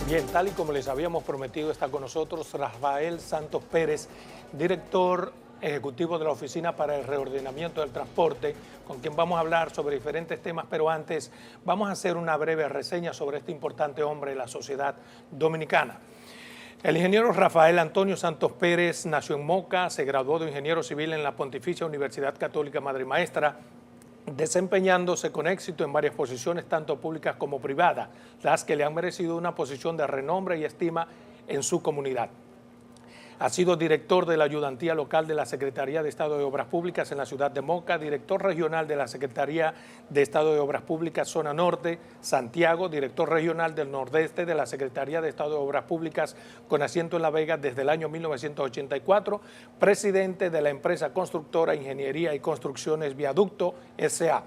Bien, tal y como les habíamos prometido, está con nosotros Rafael Santos Pérez, director ejecutivo de la Oficina para el Reordenamiento del Transporte, con quien vamos a hablar sobre diferentes temas, pero antes vamos a hacer una breve reseña sobre este importante hombre de la sociedad dominicana. El ingeniero Rafael Antonio Santos Pérez nació en Moca, se graduó de ingeniero civil en la Pontificia Universidad Católica Madre y Maestra, desempeñándose con éxito en varias posiciones, tanto públicas como privadas, las que le han merecido una posición de renombre y estima en su comunidad. Ha sido director de la Ayudantía Local de la Secretaría de Estado de Obras Públicas en la ciudad de Moca, director regional de la Secretaría de Estado de Obras Públicas Zona Norte, Santiago, director regional del Nordeste de la Secretaría de Estado de Obras Públicas con asiento en La Vega desde el año 1984, presidente de la empresa constructora Ingeniería y Construcciones Viaducto S.A.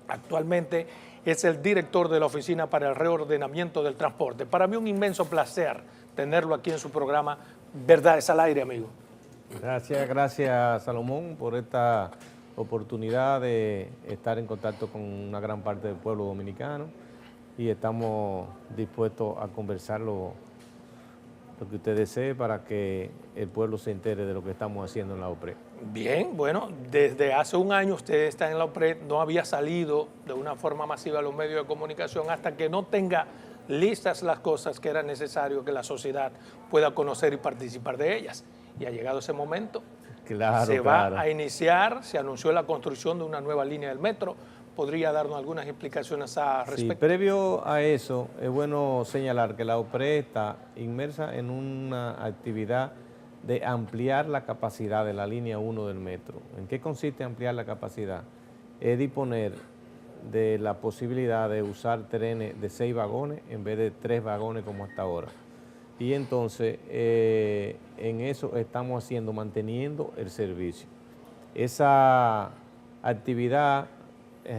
Actualmente es el director de la Oficina para el Reordenamiento del Transporte. Para mí un inmenso placer tenerlo aquí en su programa Verdad es al Aire, amigo. Gracias Salomón por esta oportunidad de estar en contacto con una gran parte del pueblo dominicano y estamos dispuestos a conversar lo que usted desee para que el pueblo se entere de lo que estamos haciendo en la OPRED. Bien, bueno, desde hace un año usted está en la OPRED, no había salido de una forma masiva a los medios de comunicación hasta que no tenga listas las cosas que era necesario que la sociedad pueda conocer y participar de ellas. Y ha llegado ese momento. Se va a iniciar, se anunció la construcción de una nueva línea del metro. ¿Podría darnos algunas explicaciones al respecto? Sí, previo a eso, es bueno señalar que la OPRED está inmersa en una actividad de ampliar la capacidad de la línea 1 del metro. ¿En qué consiste ampliar la capacidad? Es disponer de la posibilidad de usar trenes de 6 vagones en vez de 3 vagones como hasta ahora. Y entonces en eso estamos manteniendo el servicio. Esa actividad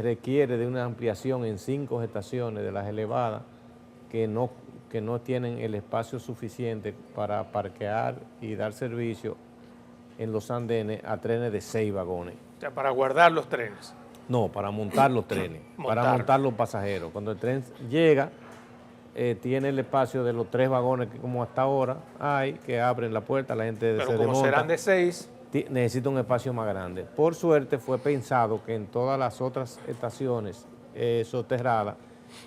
requiere de una ampliación en 5 estaciones de las elevadas que no tienen el espacio suficiente para parquear y dar servicio en los andenes a trenes de 6 vagones. O sea, para guardar los trenes. No, para montar los trenes, para montar los pasajeros. Cuando el tren llega, tiene el espacio de los 3 vagones que como hasta ahora hay, que abren la puerta, la gente se desmonta. Pero como serán de 6... necesita un espacio más grande. Por suerte fue pensado que en todas las otras estaciones soterradas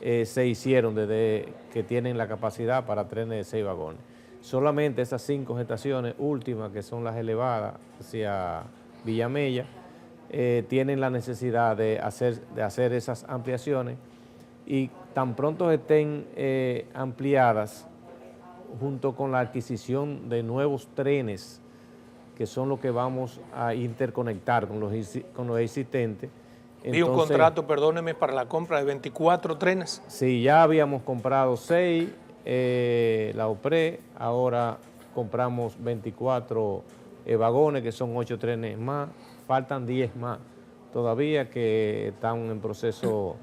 se hicieron desde que tienen la capacidad para trenes de 6 vagones. Solamente esas 5 estaciones últimas, que son las elevadas hacia Villamella, tienen la necesidad de hacer esas ampliaciones y tan pronto estén ampliadas junto con la adquisición de nuevos trenes que son los que vamos a interconectar con los existentes. Vi un contrato, perdóneme, para la compra de 24 trenes. Sí, ya habíamos comprado 6, la OPRED, ahora compramos 24 vagones, que son 8 trenes más. Faltan 10 más todavía que están en proceso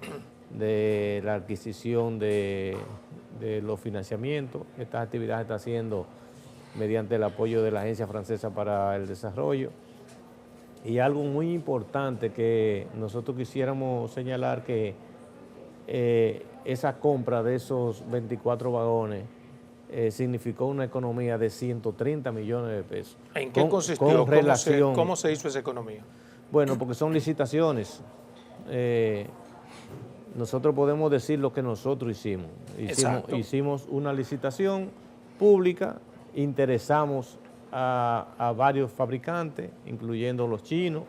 de la adquisición de los financiamientos. Estas actividades se están haciendo mediante el apoyo de la Agencia Francesa para el Desarrollo. Y algo muy importante que nosotros quisiéramos señalar, que esa compra de esos 24 vagones significó una economía de 130 millones de pesos. ¿En qué consistió? ¿Cómo se hizo esa economía? Bueno, porque son licitaciones. Nosotros podemos decir lo que nosotros hicimos. Hicimos una licitación pública, interesamos a varios fabricantes, incluyendo los chinos,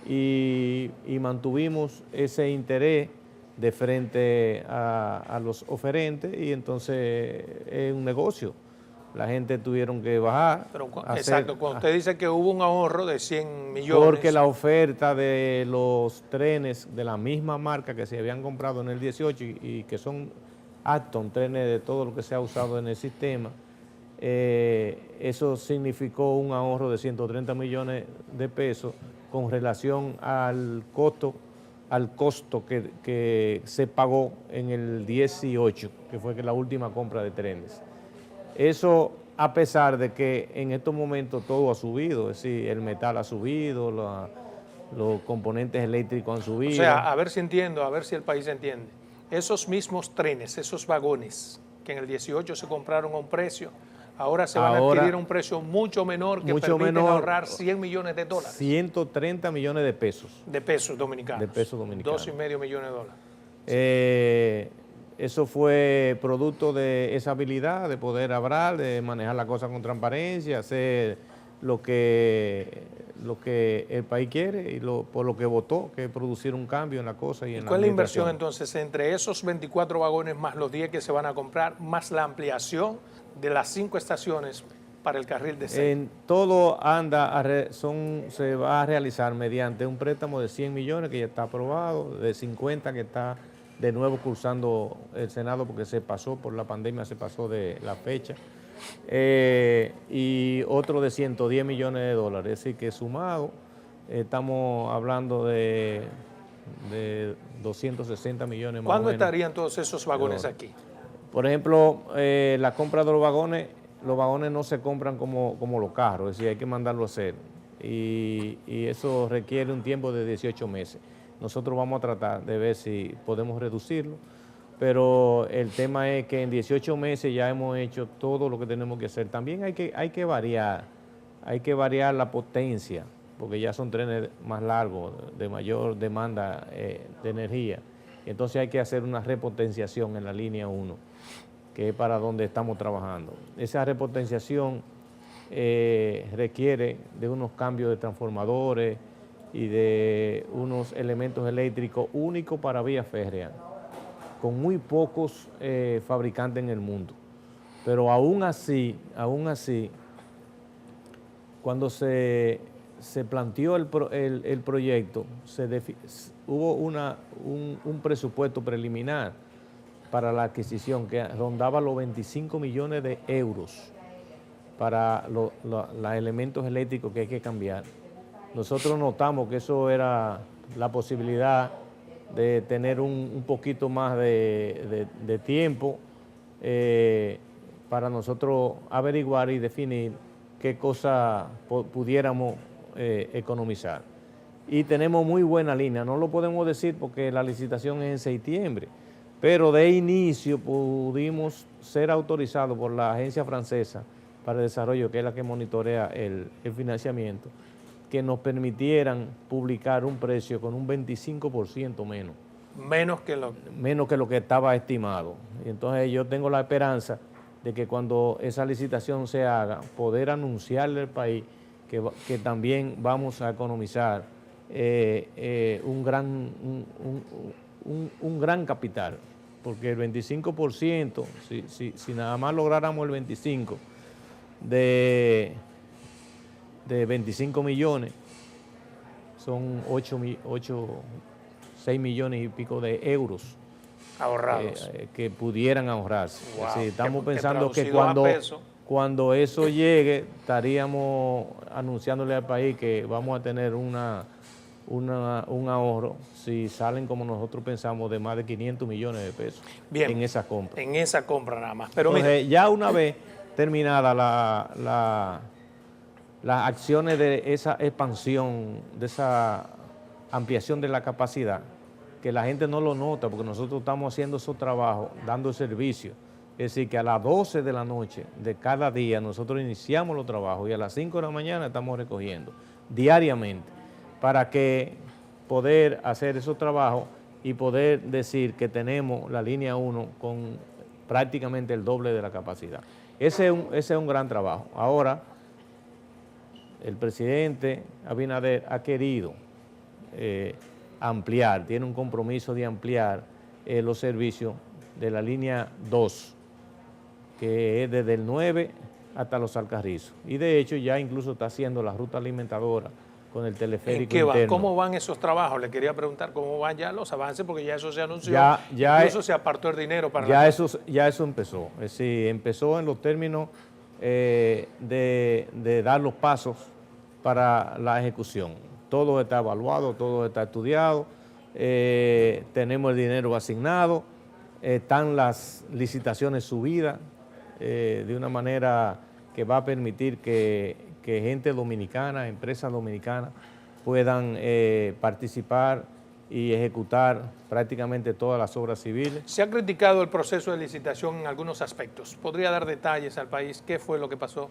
y mantuvimos ese interés de frente a los oferentes, y entonces es un negocio. La gente tuvieron que bajar. Pero, exacto, cuando usted dice que hubo un ahorro de 100 millones. Porque la oferta de los trenes de la misma marca que se habían comprado en el 18 y que son Acton, trenes de todo lo que se ha usado en el sistema, eso significó un ahorro de 130 millones de pesos con relación al costo que se pagó en el 18, que fue la última compra de trenes. Eso a pesar de que en estos momentos todo ha subido, es decir, el metal ha subido, los componentes eléctricos han subido. O sea, a ver si entiendo, a ver si el país entiende. Esos mismos trenes, esos vagones que en el 18 se compraron a un precio, ahora se van a adquirir a un precio mucho menor que permiten ahorrar 100 millones de dólares. 130 millones de pesos. De pesos dominicanos. De pesos dominicanos. 2,5 millones de dólares. Eso fue producto de esa habilidad de poder hablar, de manejar la cosa con transparencia, hacer lo que el país quiere y por lo que votó, que es producir un cambio en la cosa. ¿Y cuál es la inversión entonces entre esos 24 vagones más los 10 que se van a comprar, más la ampliación de las 5 estaciones para el carril de 6? Todo se va a realizar mediante un préstamo de 100 millones que ya está aprobado, de 50 que está de nuevo cursando el Senado porque se pasó por la pandemia, se pasó de la fecha, y otro de 110 millones de dólares, es decir que sumado estamos hablando de 260 millones más. ¿Cuándo estarían todos esos vagones aquí? Por ejemplo, la compra de los vagones no se compran como los carros, es decir, hay que mandarlo a hacer y eso requiere un tiempo de 18 meses. Nosotros vamos a tratar de ver si podemos reducirlo, pero el tema es que en 18 meses ya hemos hecho todo lo que tenemos que hacer. También hay que variar la potencia, porque ya son trenes más largos, de mayor demanda de energía. Entonces hay que hacer una repotenciación en la línea 1, que es para donde estamos trabajando. Esa repotenciación requiere de unos cambios de transformadores y de unos elementos eléctricos únicos para vía férrea, con muy pocos fabricantes en el mundo. Pero aún así, cuando se planteó el proyecto, hubo un presupuesto preliminar para la adquisición que rondaba los 25 millones de euros para los elementos eléctricos que hay que cambiar. Nosotros notamos que eso era la posibilidad de tener un poquito más de tiempo para nosotros averiguar y definir qué cosa pudiéramos economizar. Y tenemos muy buena línea, no lo podemos decir porque la licitación es en septiembre, pero de inicio pudimos ser autorizados por la agencia francesa para el desarrollo, que es la que monitorea el financiamiento, que nos permitieran publicar un precio con un 25% menos. Menos que lo que estaba estimado. Y entonces yo tengo la esperanza de que cuando esa licitación se haga, poder anunciarle al país que también vamos a economizar un gran capital, porque el 25%, si nada más lográramos el 25% de 25 millones, son 6 millones y pico de euros ahorrados que pudieran ahorrarse. Wow. Es decir, estamos pensando que cuando eso llegue, estaríamos anunciándole al país que vamos a tener un ahorro, si salen como nosotros pensamos, de más de 500 millones de pesos. Bien, en esa compra. En esa compra nada más. Pero entonces, ya una vez terminada las acciones de esa expansión, de esa ampliación de la capacidad, que la gente no lo nota porque nosotros estamos haciendo esos trabajos, dando servicio. Es decir, que a las 12 de la noche de cada día nosotros iniciamos los trabajos y a las 5 de la mañana estamos recogiendo diariamente para que poder hacer esos trabajos y poder decir que tenemos la línea 1 con prácticamente el doble de la capacidad. Ese es un gran trabajo. Ahora, el presidente Abinader ha querido ampliar, tiene un compromiso de ampliar los servicios de la línea 2, que es desde el 9 hasta Los Alcarrizos. Y de hecho ya incluso está haciendo la ruta alimentadora con el teleférico interno. ¿Cómo van esos trabajos? Le quería preguntar cómo van ya los avances, porque ya eso se anunció, incluso se apartó el dinero para ya eso empezó. Es decir, empezó en los términos de dar los pasos para la ejecución. Todo está evaluado, todo está estudiado, tenemos el dinero asignado, están las licitaciones subidas de una manera que va a permitir que gente dominicana, empresas dominicanas puedan participar y ejecutar prácticamente todas las obras civiles. Se ha criticado el proceso de licitación en algunos aspectos. ¿Podría dar detalles al país? ¿Qué fue lo que pasó?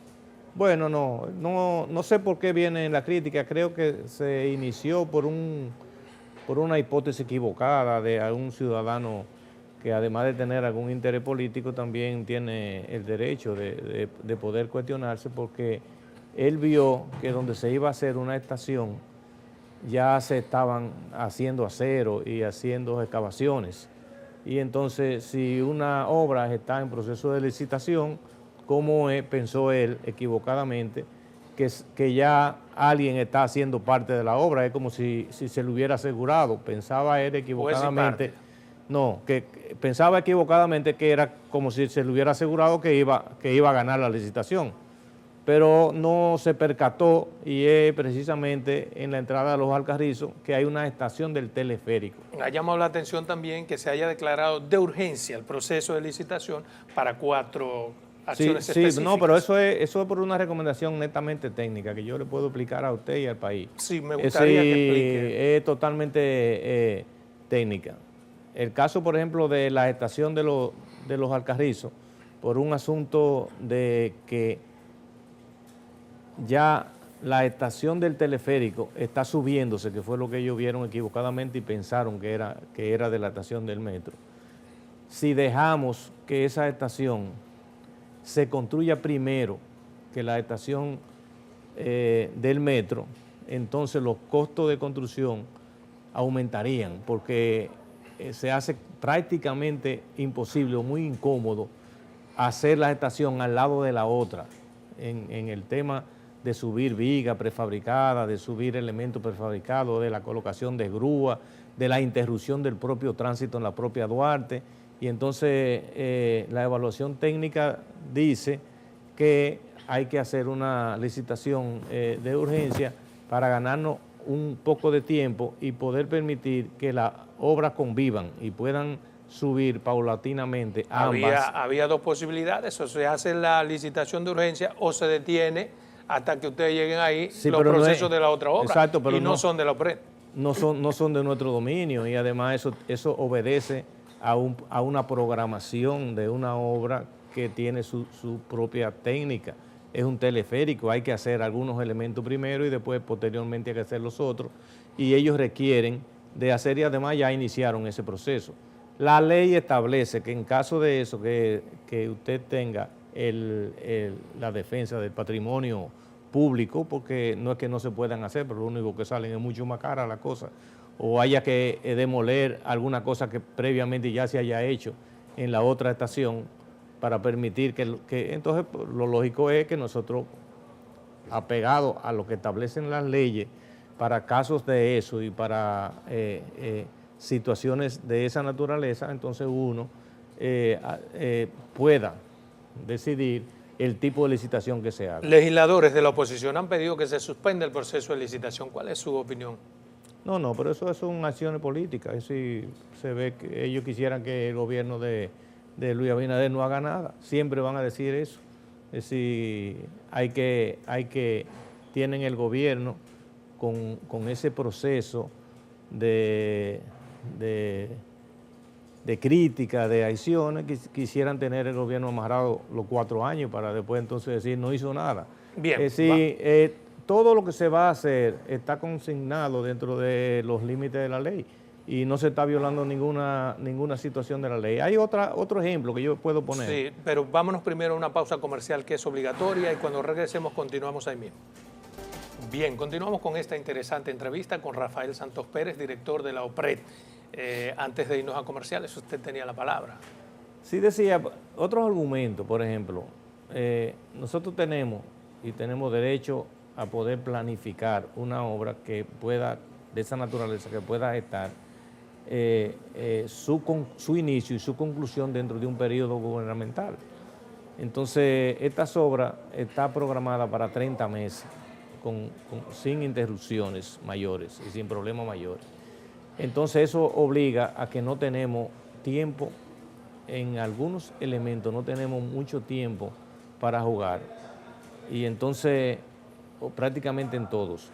Bueno, no sé por qué viene la crítica. Creo que se inició por una hipótesis equivocada de algún ciudadano que, además de tener algún interés político, también tiene el derecho de poder cuestionarse, porque él vio que donde se iba a hacer una estación ya se estaban haciendo acero y haciendo excavaciones. Y entonces, si una obra está en proceso de licitación, ¿cómo pensó él equivocadamente que ya alguien está haciendo parte de la obra? Es como si se lo hubiera asegurado. Pensaba él equivocadamente. No, que pensaba equivocadamente que era como si se le hubiera asegurado que iba a ganar la licitación. Pero no se percató, y es precisamente en la entrada de Los Alcarrizos, que hay una estación del teleférico. Ha llamado la atención también que se haya declarado de urgencia el proceso de licitación para 4 acciones específicas. No, pero eso es por una recomendación netamente técnica que yo le puedo explicar a usted y al país. Sí, me gustaría que explique. Es totalmente técnica. El caso, por ejemplo, de la estación de Los Alcarrizos, por un asunto de que ya la estación del teleférico está subiéndose, que fue lo que ellos vieron equivocadamente y pensaron que era de la estación del metro. Si dejamos que esa estación se construya primero que la estación del metro, entonces los costos de construcción aumentarían, porque se hace prácticamente imposible o muy incómodo hacer la estación al lado de la otra en el tema de subir vigas prefabricadas, de subir elementos prefabricados, de la colocación de grúa, de la interrupción del propio tránsito en la propia Duarte. Y entonces la evaluación técnica dice que hay que hacer una licitación de urgencia para ganarnos un poco de tiempo y poder permitir que las obras convivan y puedan subir paulatinamente ambas. Había 2 posibilidades: o se hace la licitación de urgencia o se detiene hasta que ustedes lleguen ahí los procesos de la otra obra. Exacto, pero y no son de la OPRED. No son de nuestro dominio, y además eso obedece a una programación de una obra que tiene su propia técnica. Es un teleférico, hay que hacer algunos elementos primero y después posteriormente hay que hacer los otros, y ellos requieren de hacer, y además ya iniciaron ese proceso. La ley establece que en caso de eso, que usted tenga la defensa del patrimonio público, porque no es que no se puedan hacer, pero lo único que salen es mucho más cara la cosa, o haya que demoler alguna cosa que previamente ya se haya hecho en la otra estación para permitir que entonces lo lógico es que nosotros, apegados a lo que establecen las leyes para casos de eso y para situaciones de esa naturaleza, entonces uno pueda decidir el tipo de licitación que se haga. Legisladores de la oposición han pedido que se suspenda el proceso de licitación. ¿Cuál es su opinión? No, pero eso son acciones políticas. Es decir, se ve que ellos quisieran que el gobierno de Luis Abinader no haga nada. Siempre van a decir eso. Es decir, tienen el gobierno con ese proceso de crítica, de acciones, que quisieran tener el gobierno amarrado los 4 años para después entonces decir no hizo nada. Bien. Es decir, todo lo que se va a hacer está consignado dentro de los límites de la ley y no se está violando ninguna situación de la ley. Hay otro ejemplo que yo puedo poner. Sí, pero vámonos primero a una pausa comercial que es obligatoria y cuando regresemos continuamos ahí mismo. Bien, continuamos con esta interesante entrevista con Rafael Santos Pérez, director de la OPRED. Antes de irnos a comerciales, usted tenía la palabra. Sí, decía, otros argumentos, por ejemplo, nosotros tenemos derecho a poder planificar una obra que pueda, de esa naturaleza, que pueda estar su inicio y su conclusión dentro de un periodo gubernamental. Entonces, estas obras están programadas para 30 meses, sin interrupciones mayores y sin problemas mayores. Entonces, eso obliga a que no tenemos tiempo, en algunos elementos no tenemos mucho tiempo para jugar, y entonces, prácticamente en todos.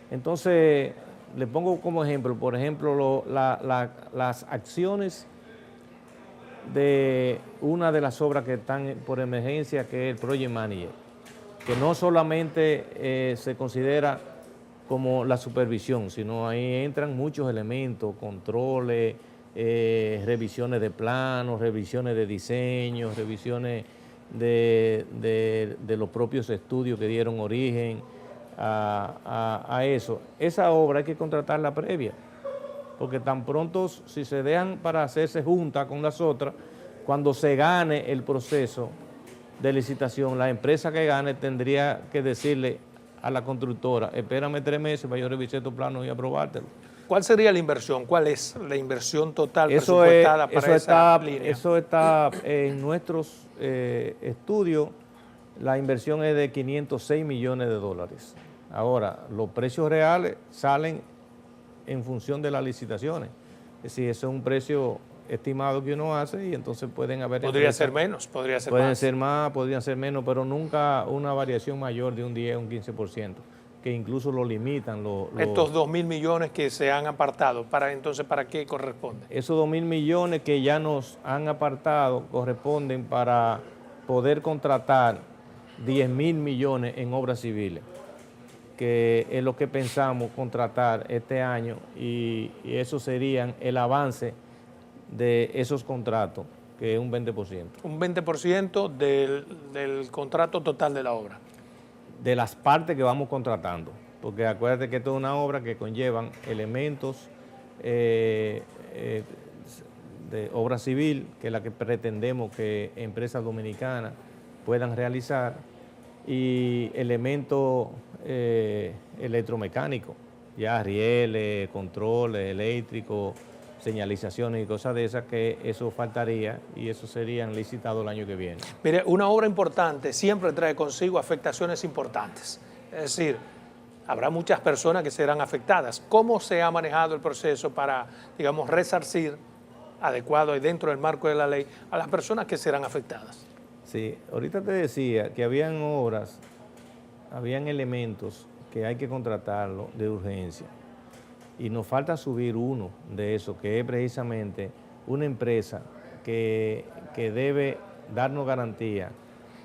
Entonces, le pongo como ejemplo, por ejemplo, las acciones de una de las obras que están por emergencia, que es el Project Manager, que no solamente se considera como la supervisión, sino ahí entran muchos elementos, controles, revisiones de planos, revisiones de diseños, revisiones de los propios estudios que dieron origen a eso. Esa obra hay que contratarla previa, porque tan pronto si se dejan para hacerse junta con las otras, cuando se gane el proceso de licitación, la empresa que gane tendría que decirle a la constructora, espérame 3 meses para yo revisar tu plano y aprobártelo. ¿Cuál sería la inversión? ¿Cuál es la inversión total Eso presupuestada para esa línea? Eso está en nuestros estudios, la inversión es de 506 millones de dólares. Ahora, los precios reales salen en función de las licitaciones. Es decir, ese es un precio estimado que uno hace y entonces pueden haber... Podría ser menos, podría ser más. Pueden ser más, podrían ser menos, pero nunca una variación mayor de un 10 o un 15%, que incluso lo limitan. Estos 2.000 millones que se han apartado, ¿para qué corresponde? Esos 2.000 millones que ya nos han apartado corresponden para poder contratar 10.000 millones en obras civiles, que es lo que pensamos contratar este año y eso serían el avance de esos contratos, que es un 20%. Un 20% del contrato total de la obra. De las partes que vamos contratando, porque acuérdate que esto es una obra que conllevan elementos de obra civil, que es la que pretendemos que empresas dominicanas puedan realizar, y elementos electromecánicos, ya rieles, controles eléctricos, señalizaciones y cosas de esas, que eso faltaría y eso serían licitados el año que viene. Mire, una obra importante siempre trae consigo afectaciones importantes. Es decir, habrá muchas personas que serán afectadas. ¿Cómo se ha manejado el proceso para, digamos, resarcir adecuado y dentro del marco de la ley a las personas que serán afectadas? Sí, ahorita te decía que habían obras, habían elementos que hay que contratarlo de urgencia. Y nos falta subir uno de esos, que es precisamente una empresa que debe darnos garantía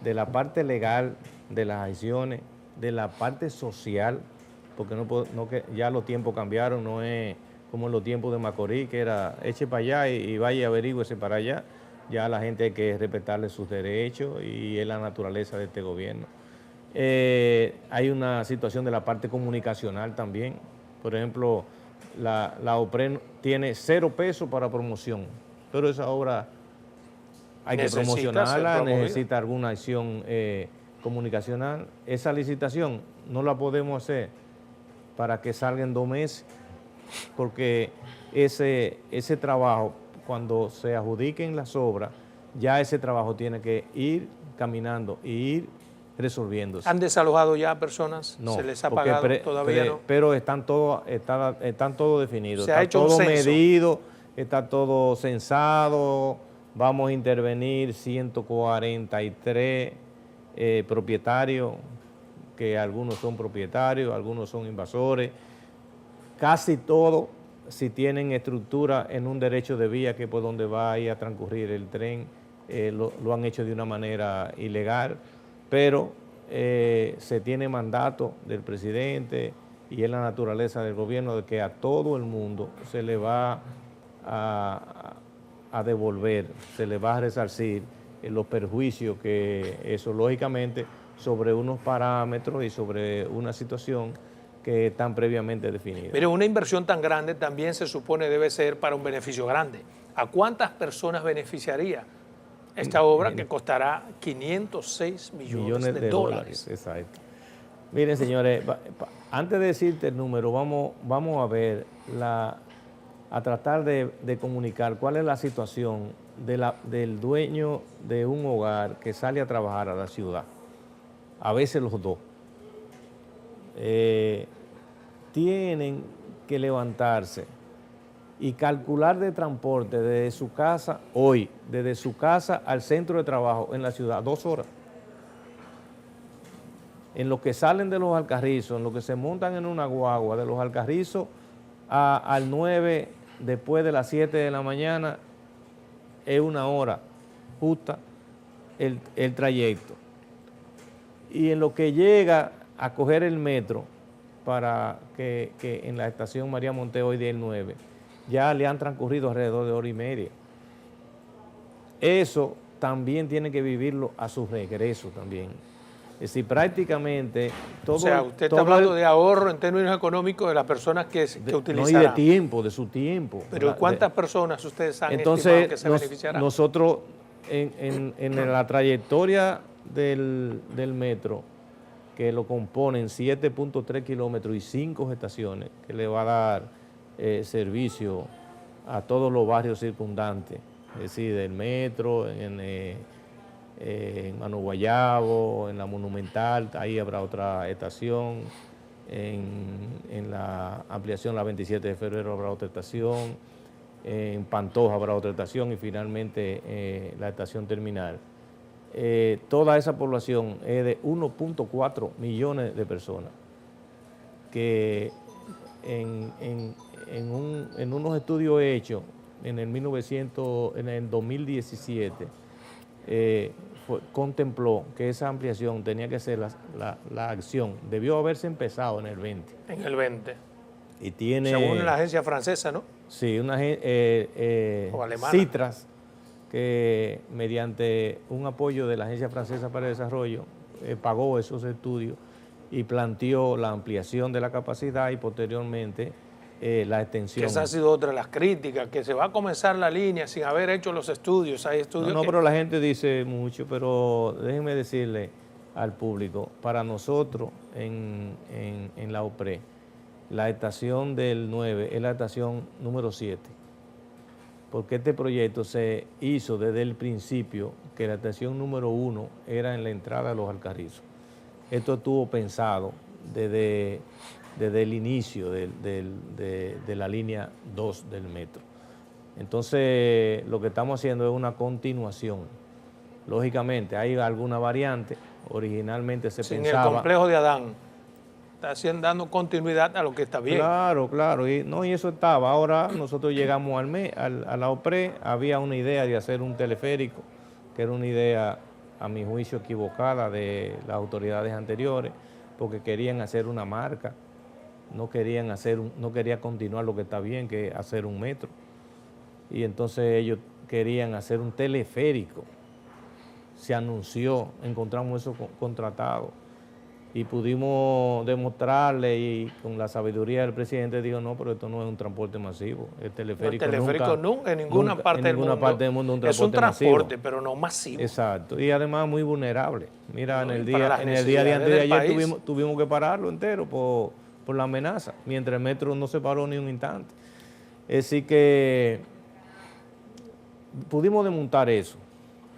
de la parte legal de las acciones, de la parte social, porque que ya los tiempos cambiaron, no es como en los tiempos de Macorís, que era eche para allá y vaya y averígüese para allá. Ya la gente hay que respetarle sus derechos y es la naturaleza de este gobierno. Hay una situación de la parte comunicacional también. Por ejemplo, la OPRE tiene 0 pesos para promoción, pero esa obra hay que promocionarla, necesita alguna acción comunicacional. Esa licitación no la podemos hacer para que salga en 2 meses, porque ese trabajo, cuando se adjudiquen las obras, ya ese trabajo tiene que ir caminando y ir resolviéndose. ¿Han desalojado ya personas? No, ¿Se les ha pagado? Todavía no. Pero están todo definido, Se ha hecho todo un censo. medido, está todo censado. Vamos a intervenir 143 propietarios, que algunos son propietarios, algunos son invasores. Casi todos, si tienen estructura en un derecho de vía, que es por donde va a ir a transcurrir el tren, lo han hecho de una manera ilegal, pero se tiene mandato del presidente y es la naturaleza del gobierno de que a todo el mundo se le va a devolver, se le va a resarcir los perjuicios que eso, lógicamente, sobre unos parámetros y sobre una situación que están previamente definidas. Pero una inversión tan grande también se supone debe ser para un beneficio grande. ¿A cuántas personas beneficiaría esta obra que costará 506 millones de dólares? Exacto. Miren, señores, antes de decirte el número, vamos a ver, a tratar de comunicar cuál es la situación del dueño de un hogar que sale a trabajar a la ciudad. A veces los dos. Tienen que levantarse y calcular de transporte desde su casa hoy, desde su casa al centro de trabajo en la ciudad, 2 horas. En lo que salen de los Alcarrizos, en lo que se montan en una guagua de los Alcarrizos al 9 después de las 7 de la mañana es 1 hora justa el trayecto. Y en lo que llega a coger el metro para que en la estación María Monteo hoy del 9, ya le han transcurrido alrededor de 1 hora y media. Eso también tiene que vivirlo a su regreso también. Es decir, prácticamente todo... O sea, usted está hablando de ahorro en términos económicos de las personas que utilizarán. No, y de tiempo, de su tiempo. Pero ¿cuántas personas ustedes han estimado que se beneficiarán? Nosotros en la trayectoria del metro, que lo componen 7.3 kilómetros y 5 estaciones, que le va a dar servicio a todos los barrios circundantes, es decir, del metro, en Mano Guayabo, en la Monumental, ahí habrá otra estación, en la ampliación la 27 de febrero habrá otra estación, en Pantoja habrá otra estación y finalmente la estación terminal. Toda esa población es de 1.4 millones de personas que en unos estudios hechos en el 2017 contempló que esa ampliación tenía que ser la acción, debió haberse empezado en el 20. En el 20. Y tiene... Según la agencia francesa, ¿no? Sí, una o alemana. Citras, que mediante un apoyo de la Agencia Francesa para el Desarrollo pagó esos estudios y planteó la ampliación de la capacidad y posteriormente la extensión. Esa ha sido otra de las críticas, que se va a comenzar la línea sin haber hecho los estudios. Hay estudios No, pero la gente dice mucho, pero déjenme decirle al público, para nosotros en la OPRE, la estación del 9 es la estación número 7, porque este proyecto se hizo desde el principio que la estación número 1 era en la entrada de Los Alcarrizos. Esto estuvo pensado desde el inicio de la línea 2 del metro. Entonces, lo que estamos haciendo es una continuación. Lógicamente, hay alguna variante. Originalmente se pensaba... Sin el complejo de Adán. Está dando continuidad a lo que está bien. Claro, claro. Y eso estaba. Ahora nosotros llegamos a la OPRE, había una idea de hacer un teleférico, que era una idea, a mi juicio, equivocada de las autoridades anteriores, porque querían hacer una marca. No querían continuar lo que está bien, que es hacer un metro. Y entonces ellos querían hacer un teleférico. Se anunció, encontramos eso contratado y pudimos demostrarle, y con la sabiduría del presidente dijo, no, pero esto no es un transporte masivo. El teleférico nunca en ninguna parte del mundo es un transporte, pero no masivo. Exacto, y además muy vulnerable. Mira, en el día de antes de ayer tuvimos que pararlo entero por la amenaza, mientras el metro no se paró ni un instante. Así que pudimos desmontar eso,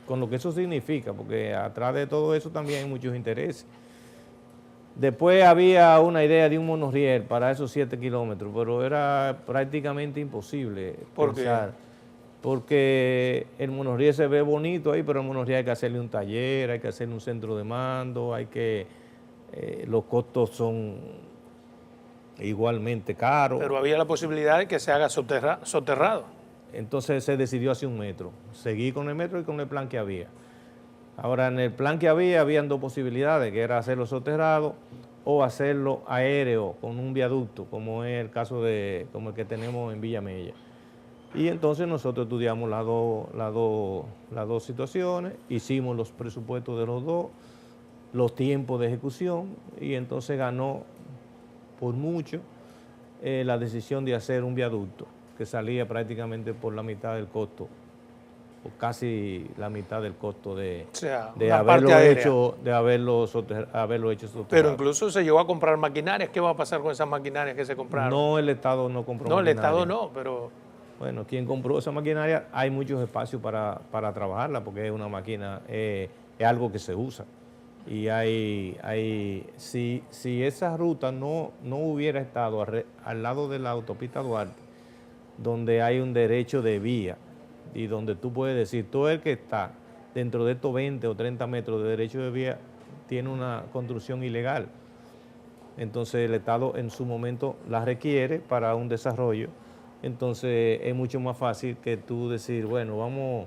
con lo que eso significa, porque atrás de todo eso también hay muchos intereses. Después había una idea de un monorriel para esos 7 kilómetros, pero era prácticamente imposible pensar, porque el monorriel se ve bonito ahí, pero el monorriel hay que hacerle un taller, hay que hacerle un centro de mando, los costos son igualmente caros. Pero había la posibilidad de que se haga soterrado. Entonces se decidió hacer un metro, seguir con el metro y con el plan que había. Ahora, en el plan que habían dos posibilidades, que era hacerlo soterrado o hacerlo aéreo con un viaducto, como es el caso como el que tenemos en Villa Mella. Y entonces nosotros estudiamos las dos situaciones, hicimos los presupuestos de los dos, los tiempos de ejecución, y entonces ganó por mucho la decisión de hacer un viaducto que salía prácticamente por la mitad del costo, o casi la mitad del costo de haberlo hecho soterrado. Pero incluso se llegó a comprar maquinarias. ¿Qué va a pasar con esas maquinarias que se compraron? No, el Estado no compró maquinaria. No, el Estado no, pero... Bueno, quien compró esa maquinaria, hay muchos espacios para trabajarla, porque es una máquina, es algo que se usa. Y si esa ruta no hubiera estado al lado de la autopista Duarte, donde hay un derecho de vía, y donde tú puedes decir, todo el que está dentro de estos 20 o 30 metros de derecho de vía tiene una construcción ilegal. Entonces el Estado en su momento la requiere para un desarrollo. Entonces es mucho más fácil que tú decir, bueno, vamos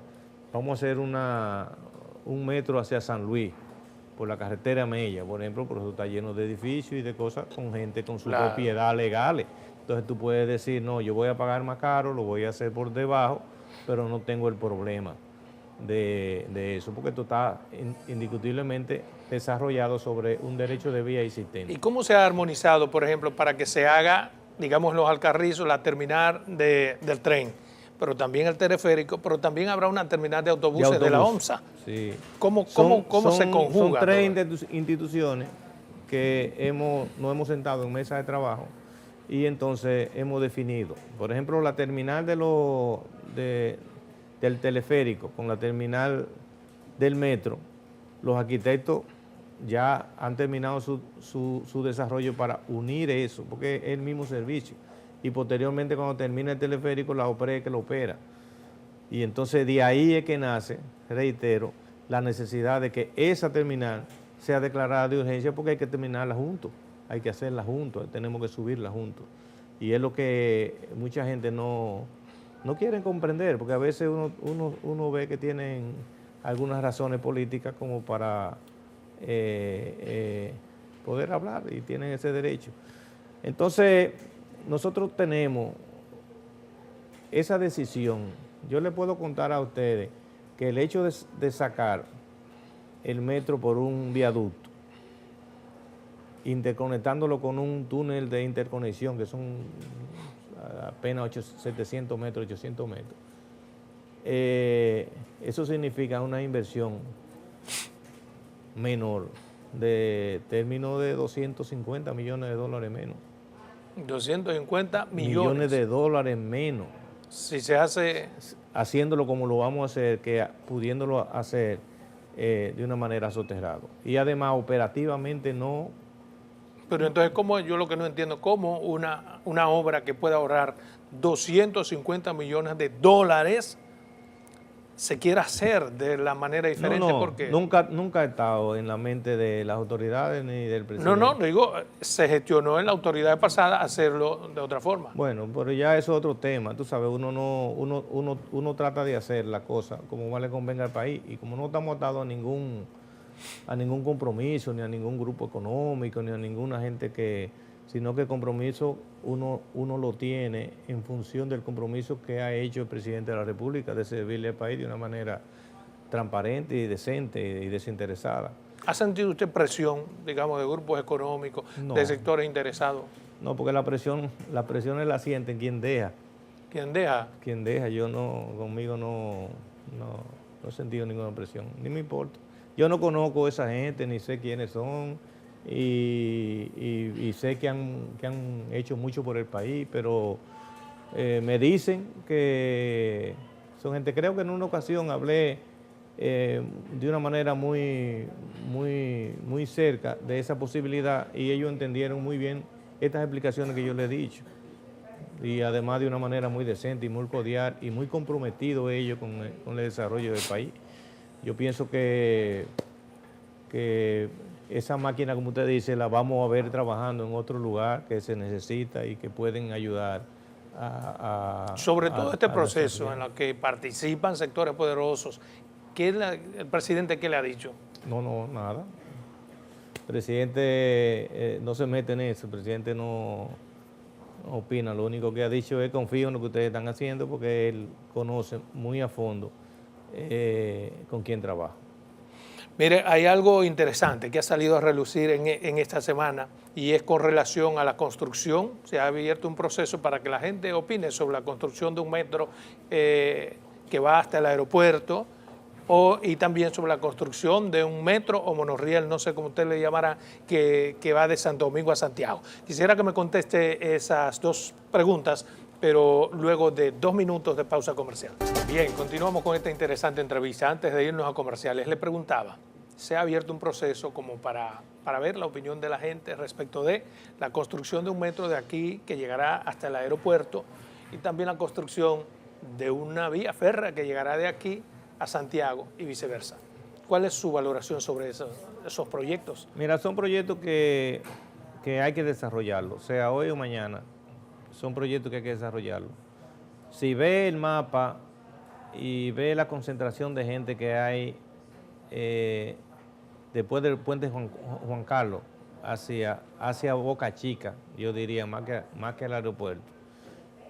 a hacer un metro hacia San Luis, por la carretera Mella, por ejemplo, porque eso está lleno de edificios y de cosas con gente con su Claro. propiedad legales. Entonces tú puedes decir, no, yo voy a pagar más caro, lo voy a hacer por debajo, pero no tengo el problema de eso, porque esto está indiscutiblemente desarrollado sobre un derecho de vía existente. ¿Y cómo se ha armonizado, por ejemplo, para que se haga, digamos, los Alcarrizos, la terminal del tren, pero también el teleférico, pero también habrá una terminal de autobuses de la OMSA? Sí. ¿Cómo se conjuga? Son todo tres instituciones que nos hemos sentado en mesa de trabajo y entonces hemos definido. Por ejemplo, la terminal del teleférico con la terminal del metro, los arquitectos ya han terminado su desarrollo para unir eso, porque es el mismo servicio. Y posteriormente, cuando termine el teleférico, la OPRE que lo opera. Y entonces de ahí es que nace, reitero, la necesidad de que esa terminal sea declarada de urgencia, porque hay que terminarla juntos, hay que hacerla juntos, tenemos que subirla juntos. Y es lo que mucha gente no quiere comprender, porque a veces uno ve que tienen algunas razones políticas como para poder hablar, y tienen ese derecho. Entonces, nosotros tenemos esa decisión. Yo le puedo contar a ustedes que el hecho de sacar el metro por un viaducto, interconectándolo con un túnel de interconexión, que son apenas 700 metros, 800 metros, eso significa una inversión menor, de término de 250 millones de dólares menos. 250 millones de dólares menos. Si se hace... Haciéndolo como lo vamos a hacer, que pudiéndolo hacer de una manera soterrada. Y además, operativamente no... Pero entonces, ¿cómo? Yo lo que no entiendo, ¿cómo una obra que pueda ahorrar 250 millones de dólares se quiere hacer de la manera diferente? Porque nunca ha estado en la mente de las autoridades ni del presidente. No, digo, se gestionó en la autoridad pasada hacerlo de otra forma. Bueno, pero ya eso es otro tema, tú sabes, uno trata de hacer la cosa como más le convenga al país, y como no estamos atados a ningún compromiso, ni a ningún grupo económico, ni a ninguna gente sino que el compromiso uno lo tiene en función del compromiso que ha hecho el presidente de la República de servirle al país de una manera transparente y decente y desinteresada. ¿Ha sentido usted presión, digamos, de grupos económicos, de sectores interesados? No, porque la presión la sienten quien deja. ¿Quién deja? Quien deja, conmigo no he sentido ninguna presión, ni me importa. Yo no conozco a esa gente, ni sé quiénes son, y sé que han hecho mucho por el país, pero me dicen que son gente. Creo que en una ocasión hablé de una manera muy cerca de esa posibilidad, y ellos entendieron muy bien estas explicaciones que yo les he dicho, y además de una manera muy decente y muy cordial y muy comprometido ellos con el desarrollo del país. Yo pienso que esa máquina, como usted dice, la vamos a ver trabajando en otro lugar que se necesita y que pueden ayudar sobre todo este proceso en el que participan sectores poderosos. ¿El presidente qué le ha dicho? No, nada. El presidente no se mete en eso, el presidente no opina. Lo único que ha dicho es: confío en lo que ustedes están haciendo, porque él conoce muy a fondo con quién trabaja. Mire, hay algo interesante que ha salido a relucir en esta semana, y es con relación a la construcción. Se ha abierto un proceso para que la gente opine sobre la construcción de un metro que va hasta el aeropuerto, y también sobre la construcción de un metro o monorriel, no sé cómo usted le llamará, que va de Santo Domingo a Santiago. Quisiera que me conteste esas dos preguntas, pero luego de 2 minutos de pausa comercial. Bien, continuamos con esta interesante entrevista. Antes de irnos a comerciales, le preguntaba, ¿se ha abierto un proceso como para ver la opinión de la gente respecto de la construcción de un metro de aquí que llegará hasta el aeropuerto, y también la construcción de una vía férrea que llegará de aquí a Santiago y viceversa? ¿Cuál es su valoración sobre esos proyectos? Mira, son proyectos que que hay que desarrollarlo, sea hoy o mañana. Son proyectos que hay que desarrollarlo. Si ve el mapa y ve la concentración de gente que hay después del puente Juan Carlos hacia Boca Chica, yo diría, más que el aeropuerto,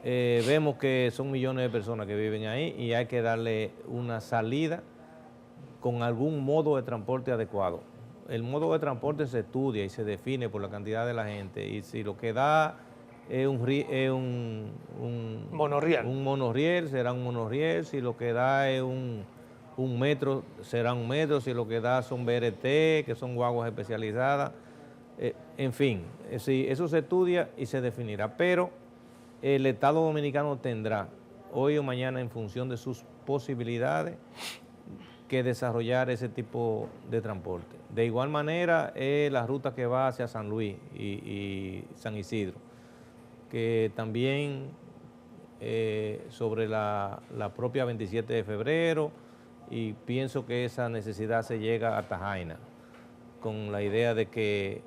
vemos que son millones de personas que viven ahí y hay que darle una salida con algún modo de transporte adecuado. El modo de transporte se estudia y se define por la cantidad de la gente, y si lo que da es un monorriel, será un monorriel; si lo que da es un metro, será un metro; si lo que da son BRT, que son guaguas especializadas. En fin, sí, eso se estudia y se definirá, pero el Estado Dominicano tendrá hoy o mañana, en función de sus posibilidades, que desarrollar ese tipo de transporte. De igual manera, la ruta que va hacia San Luis y San Isidro, que también sobre la propia 27 de febrero, y pienso que esa necesidad se llega hasta Jaina, con la idea de que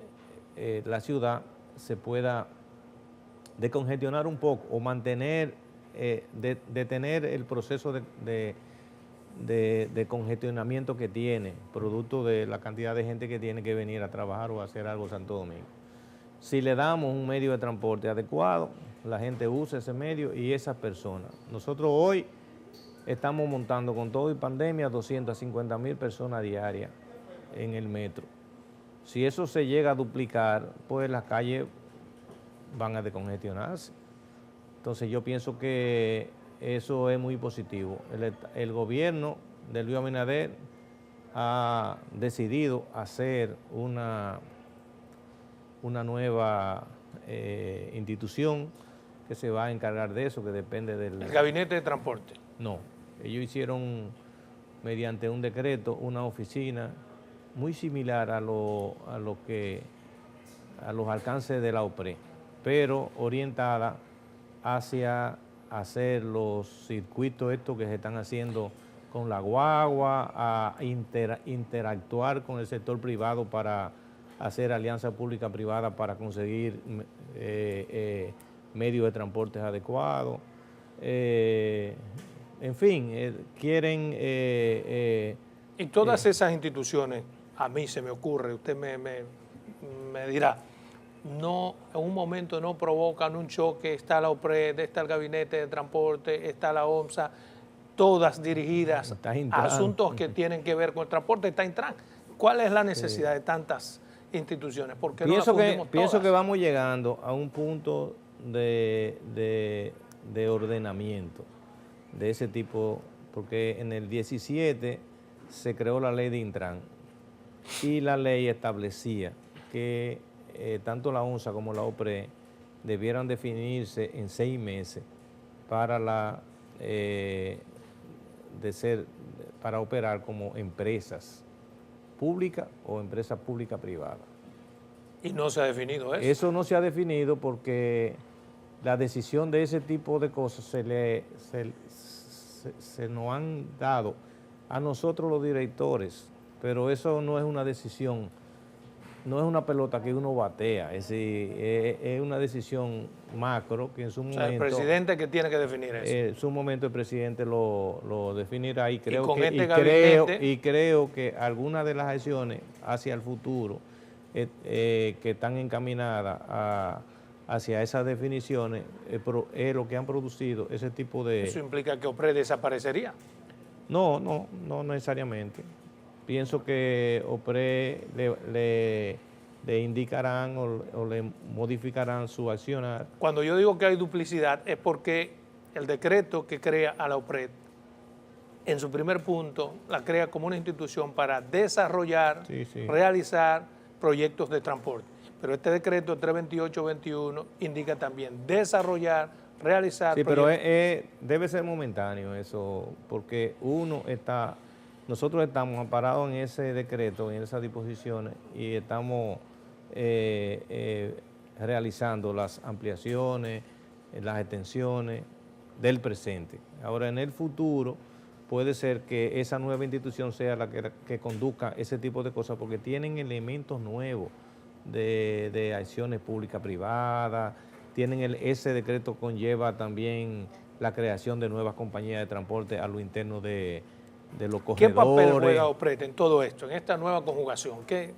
la ciudad se pueda descongestionar un poco o mantener, detener el proceso de congestionamiento que tiene, producto de la cantidad de gente que tiene que venir a trabajar o a hacer algo en Santo Domingo. Si le damos un medio de transporte adecuado, la gente usa ese medio y esas personas. Nosotros hoy estamos montando, con todo y pandemia, 250,000 personas diarias en el metro. Si eso se llega a duplicar, pues las calles van a descongestionarse. Entonces yo pienso que eso es muy positivo. El gobierno de Luis Abinader ha decidido hacer una nueva institución que se va a encargar de eso, que depende del... ¿El Gabinete de Transporte? No, ellos hicieron mediante un decreto una oficina muy similar a los alcances de la OPRE, pero orientada hacia hacer los circuitos estos que se están haciendo con la guagua, a interactuar con el sector privado para hacer alianza pública-privada para conseguir medios de transporte adecuados. En fin, quieren... y todas esas instituciones, a mí se me ocurre, usted me dirá, no, en un momento no provocan un choque. Está la OPRED, está el Gabinete de Transporte, está la OMSA, todas dirigidas a asuntos que tienen que ver con el transporte. Está Intran. ¿Cuál es la necesidad de tantas instituciones? ¿Por qué no las fundimos todas? Pienso que vamos llegando a un punto de ordenamiento de ese tipo, porque en el 17 se creó la ley de Intran y la ley establecía que tanto la ONSA como la OPRE debieran definirse en 6 meses para para operar como empresas públicas o empresas pública-privadas. Y no se ha definido eso. Eso no se ha definido porque la decisión de ese tipo de cosas se nos han dado a nosotros los directores, pero eso no es una decisión, no es una pelota que uno batea, es decir, es una decisión macro que en su momento... O sea, el presidente que tiene que definir eso. En su momento el presidente lo definirá y creo, creo que algunas de las acciones hacia el futuro que están encaminadas hacia esas definiciones es lo que han producido ese tipo de... ¿Eso implica que OPRE desaparecería? No necesariamente. Pienso que OPRE le indicarán o le modificarán su accionar. Cuando yo digo que hay duplicidad es porque el decreto que crea a la OPRED, en su primer punto, la crea como una institución para desarrollar, realizar proyectos de transporte. Pero este decreto 328-21 indica también desarrollar, realizar proyectos. Pero debe ser momentáneo eso, porque nosotros estamos amparados en ese decreto, en esas disposiciones, y estamos realizando las ampliaciones, las extensiones del presente. Ahora, en el futuro, puede ser que esa nueva institución sea la que conduzca ese tipo de cosas, porque tienen elementos nuevos de acciones públicas privadas, ese decreto conlleva también la creación de nuevas compañías de transporte a lo interno de los corredores. ¿Qué papel juega OPRET en todo esto, en esta nueva conjugación? ¿Qué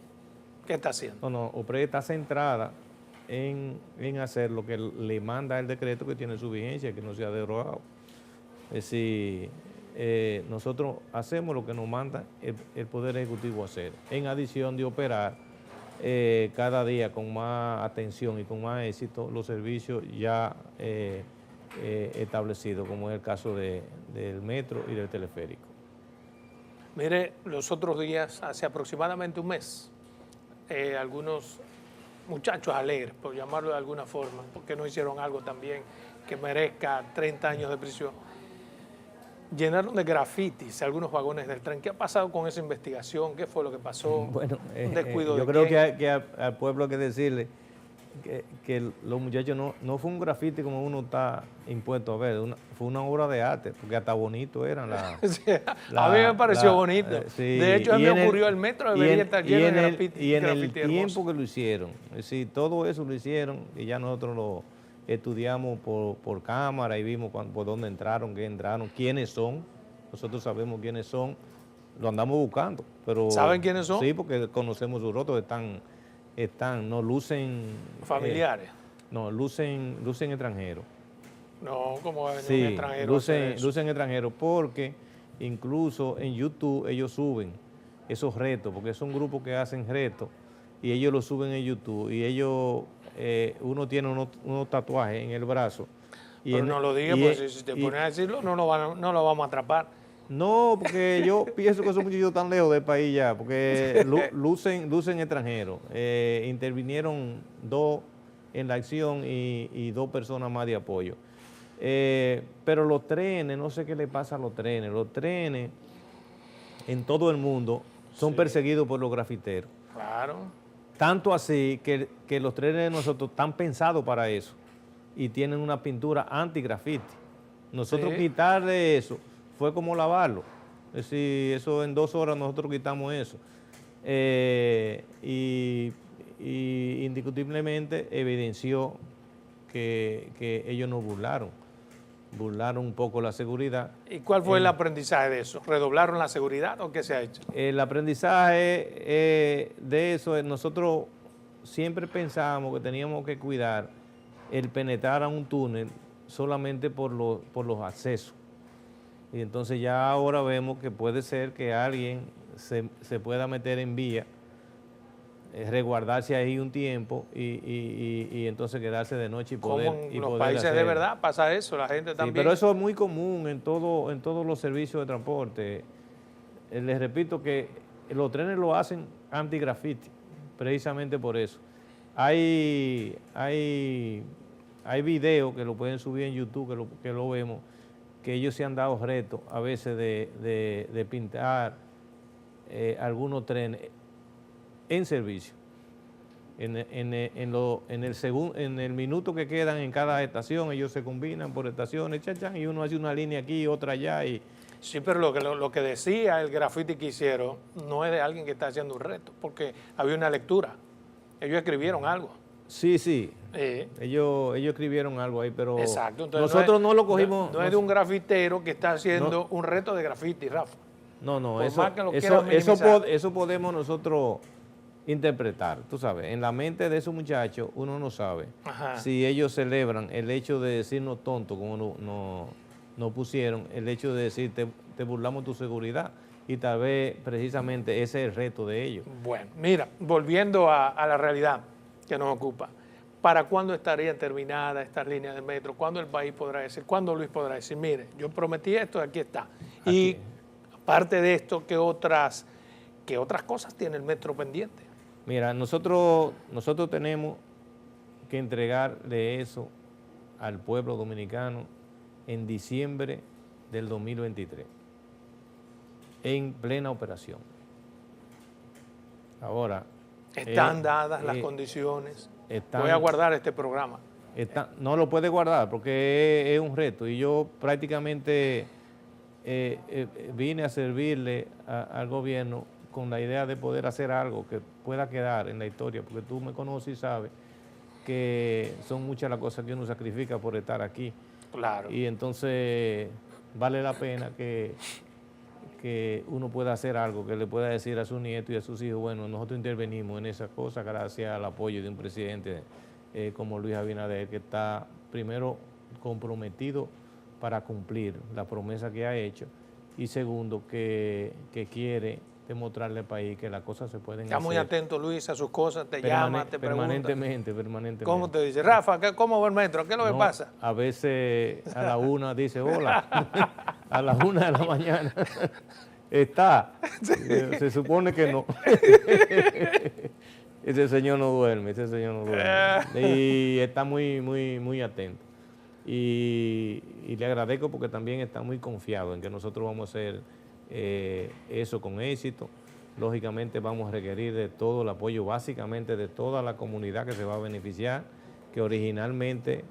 está haciendo? No, OPRET está centrada en hacer lo que le manda el decreto, que tiene su vigencia, que no se ha derogado. Es decir, nosotros hacemos lo que nos manda el Poder Ejecutivo hacer, en adición de operar cada día con más atención y con más éxito los servicios ya establecidos, como es el caso del metro y del teleférico. Mire, los otros días, hace aproximadamente un mes, algunos muchachos alegres, por llamarlo de alguna forma, porque no hicieron algo también que merezca 30 años de prisión, llenaron de grafitis algunos vagones del tren. ¿Qué ha pasado con esa investigación? ¿Qué fue lo que pasó? Bueno, ¿Un descuido yo de creo quién? que al pueblo hay que decirle que los muchachos no fue un grafiti como uno está impuesto a ver, fue una obra de arte, porque hasta bonito eran Sí, a mí me pareció bonito. Sí, de hecho, a mí me ocurrió el metro debería estar lleno de graffiti. Y en el tiempo que lo hicieron, es decir, todo eso lo hicieron y ya nosotros lo estudiamos por cámara y vimos por dónde entraron, qué entraron, quiénes son. Nosotros sabemos quiénes son, lo andamos buscando. Pero, ¿saben quiénes son? Sí, porque conocemos sus rostros, no lucen... ¿Familiares? No, lucen extranjeros. No, como un Sí, extranjero. lucen extranjeros, porque incluso en YouTube ellos suben esos retos, porque son grupos que hacen retos y ellos lo suben en YouTube y ellos, uno tiene unos tatuajes en el brazo. Pero no lo digas, porque si te pones a decirlo, no lo vamos a atrapar. No, porque yo pienso que esos muchachos están lejos del país ya, porque lucen extranjeros. Intervinieron 2 en la acción y 2 personas más de apoyo. Pero los trenes, no sé qué le pasa a los trenes en todo el mundo son perseguidos por los grafiteros. Claro. Tanto así que los trenes de nosotros están pensados para eso y tienen una pintura anti-grafiti. Nosotros quitarle eso fue como lavarlo. Es decir, eso en 2 horas nosotros quitamos eso. Y indiscutiblemente evidenció que ellos nos burlaron un poco la seguridad. ¿Y cuál fue el aprendizaje de eso? ¿Redoblaron la seguridad o qué se ha hecho? El aprendizaje de eso, nosotros siempre pensábamos que teníamos que cuidar el penetrar a un túnel solamente por los accesos. Y entonces ya ahora vemos que puede ser que alguien se pueda meter en vía, resguardarse ahí un tiempo y entonces quedarse de noche y poder... Como en los países de verdad pasa eso, la gente también... Sí, pero eso es muy común en todos los servicios de transporte. Les repito que los trenes lo hacen anti-graffiti, precisamente por eso. Hay videos que lo pueden subir en YouTube, que lo vemos, que ellos se han dado retos a veces de pintar algunos trenes en servicio. En el minuto que quedan en cada estación, ellos se combinan por estaciones, y uno hace una línea aquí, otra allá. Sí, pero lo que decía el graffiti que hicieron no es de alguien que está haciendo un reto, porque había una lectura. Ellos escribieron algo. Sí. Ellos escribieron algo ahí, pero exacto. Entonces nosotros no lo cogimos. No es de un grafitero que está haciendo un reto de graffiti, Rafa. No, eso podemos nosotros interpretar, tú sabes. En la mente de esos muchachos uno no sabe si ellos celebran el hecho de decirnos tontos, como nos pusieron, el hecho de decir te burlamos tu seguridad, y tal vez precisamente ese es el reto de ellos. Bueno, mira, volviendo a la realidad que nos ocupa, ¿para cuándo estarían terminadas estas líneas de metro? ¿Cuándo el país podrá decir? ¿Cuándo Luis podrá decir? Mire, yo prometí esto, aquí está. Y aparte de esto, ¿qué otras cosas tiene el metro pendiente? Mira, nosotros tenemos que entregarle eso al pueblo dominicano en diciembre del 2023, en plena operación. Ahora... Están dadas las condiciones. Voy a guardar este programa. No lo puede guardar porque es un reto y yo prácticamente vine a servirle al gobierno con la idea de poder hacer algo que pueda quedar en la historia, porque tú me conoces y sabes que son muchas las cosas que uno sacrifica por estar aquí. Claro. Y entonces vale la pena que uno pueda hacer algo, que le pueda decir a sus nietos y a sus hijos, bueno, nosotros intervenimos en esas cosas gracias al apoyo de un presidente como Luis Abinader, que está primero comprometido para cumplir la promesa que ha hecho, y segundo, que quiere demostrarle al país que las cosas se pueden hacer. Está muy atento, Luis, a sus cosas, te llama, te pregunta. Permanentemente. ¿Cómo te dice? Rafa, ¿cómo va el metro? ¿Qué es lo que pasa? A veces a la 1 dice hola, a las 1 de la mañana está. Sí. Se supone que no. Ese señor no duerme. Y está muy atento. Y le agradezco porque también está muy confiado en que nosotros vamos a hacer eso con éxito. Lógicamente vamos a requerir de todo el apoyo, básicamente de toda la comunidad que se va a beneficiar, que originalmente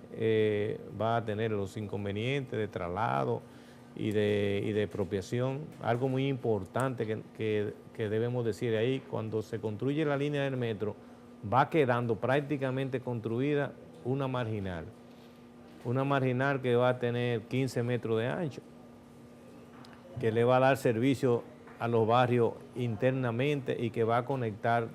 va a tener los inconvenientes de traslado y de expropiación. Algo muy importante que debemos decir ahí, cuando se construye la línea del metro, va quedando prácticamente construida una marginal que va a tener 15 metros de ancho, que le va a dar servicio a los barrios internamente y que va a conectar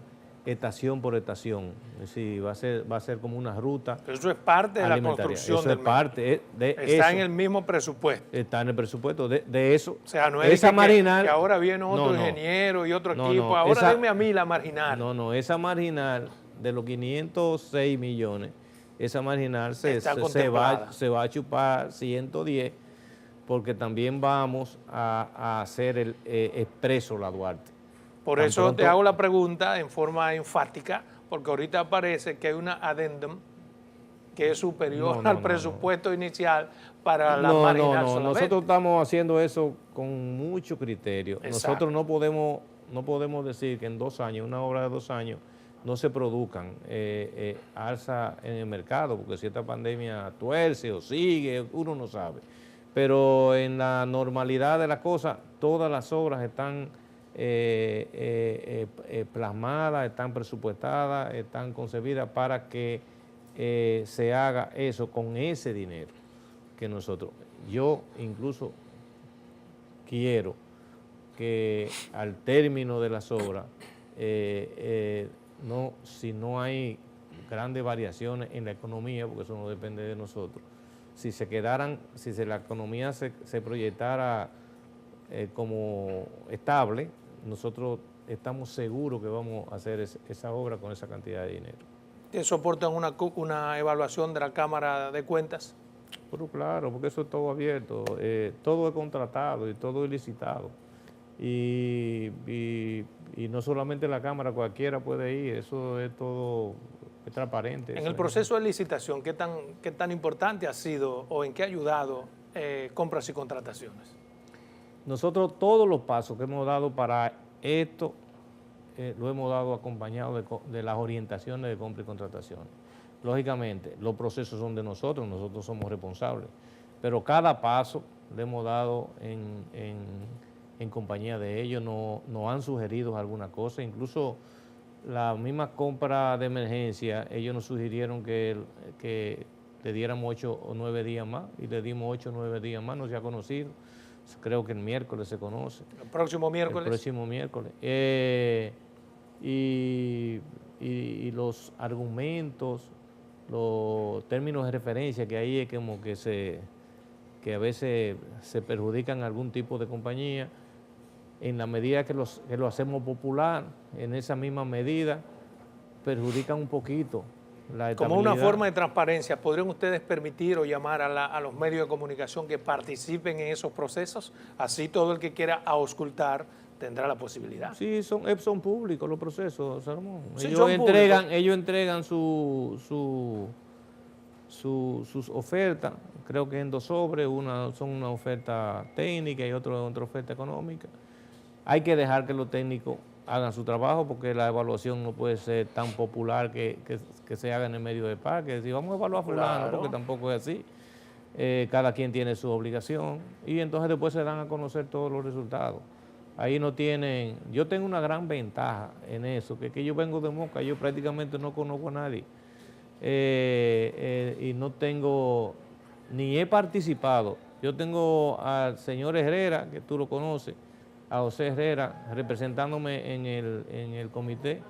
estación por estación. Es decir, va a ser como una ruta. Pero eso es parte de la construcción eso del es parte de Está eso. en el mismo presupuesto. Está en el presupuesto de eso. O sea, no es esa marginal, que ahora viene otro ingeniero y otro equipo. Ahora denme a mí la marginal. No, esa marginal de los 506 millones, esa marginal se va a chupar 110, porque también vamos a hacer el expreso La Duarte. Por eso te hago la pregunta en forma enfática, porque ahorita parece que hay una adendum que es superior al presupuesto inicial para la marginal solamente. Nosotros estamos haciendo eso con mucho criterio. Exacto. Nosotros no podemos decir que en 2 años, una obra de 2 años, no se produzcan alza en el mercado, porque si esta pandemia tuerce o sigue, uno no sabe. Pero en la normalidad de las cosas, todas las obras están plasmadas, están presupuestadas, están concebidas para que se haga eso con ese dinero que nosotros. Yo incluso quiero que al término de las obras, si no hay grandes variaciones en la economía, porque eso no depende de nosotros, si la economía se proyectara como estable, nosotros estamos seguros que vamos a hacer esa obra con esa cantidad de dinero. ¿Te soportan una evaluación de la Cámara de Cuentas? Pero claro, porque eso es todo abierto, todo es contratado y todo es licitado. Y no solamente la Cámara, cualquiera puede ir, eso es todo transparente. En el proceso de licitación, ¿qué tan importante ha sido o en qué ha ayudado compras y contrataciones? Nosotros todos los pasos que hemos dado para esto, lo hemos dado acompañado de las orientaciones de compra y contratación. Lógicamente, los procesos son de nosotros somos responsables, pero cada paso le hemos dado en compañía de ellos, nos han sugerido alguna cosa, incluso la misma compra de emergencia, ellos nos sugirieron que le diéramos 8 o 9 días más, y le dimos 8 o 9 días más, no se ha conocido, creo que el miércoles se conoce. ¿El próximo miércoles? El próximo miércoles. Y los argumentos, los términos de referencia, que ahí es como que a veces se perjudican a algún tipo de compañía, en la medida que lo hacemos popular, en esa misma medida, perjudican un poquito la estabilidad. Como una forma de transparencia, ¿podrían ustedes permitir o llamar a los medios de comunicación que participen en esos procesos? Así todo el que quiera auscultar tendrá la posibilidad. Sí, son públicos los procesos, Salomón. Sí, ellos entregan sus ofertas, creo que en 2 sobres, son una oferta técnica y otra oferta económica. Hay que dejar que los técnicos hagan su trabajo, porque la evaluación no puede ser tan popular que se haga en el medio del parque. Si vamos a evaluar a fulano, claro, porque tampoco es así. Cada quien tiene su obligación y entonces después se dan a conocer todos los resultados. Ahí no tienen, yo tengo una gran ventaja en eso, que yo vengo de Moca, yo prácticamente no conozco a nadie. Y no tengo, ni he participado. Yo tengo al señor Herrera, que tú lo conoces, a José Herrera, representándome en el comité.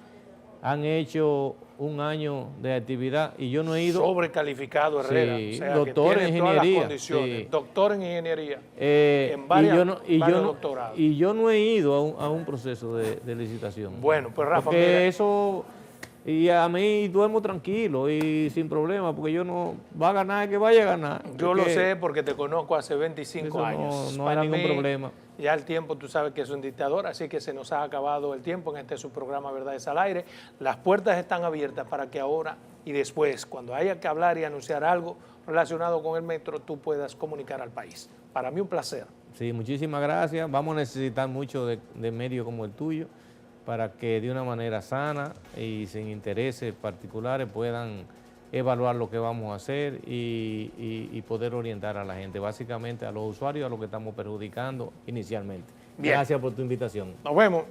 Han hecho un año de actividad y yo no he ido. Sobrecalificado Herrera, Sí, o sea, doctor que en tiene todas las ingeniería. condiciones. Sí. Doctor en ingeniería, en varios doctorados. Y yo no he ido a un proceso de licitación. Bueno, pues Rafa, porque mira, eso, y a mí duermo tranquilo y sin problema, porque yo no, va a ganar el que vaya a ganar. yo lo sé porque te conozco hace 25 eso años. no hay ningún problema. Ya el tiempo, tú sabes que es un dictador, así que se nos ha acabado el tiempo en este su programa Verdades al Aire. Las puertas están abiertas para que ahora y después, cuando haya que hablar y anunciar algo relacionado con el metro, tú puedas comunicar al país. Para mí un placer. Sí, muchísimas gracias. Vamos a necesitar mucho de medios como el tuyo para que de una manera sana y sin intereses particulares puedan evaluar lo que vamos a hacer y poder orientar a la gente, básicamente a los usuarios, a los que estamos perjudicando inicialmente. Bien. Gracias por tu invitación. Nos vemos.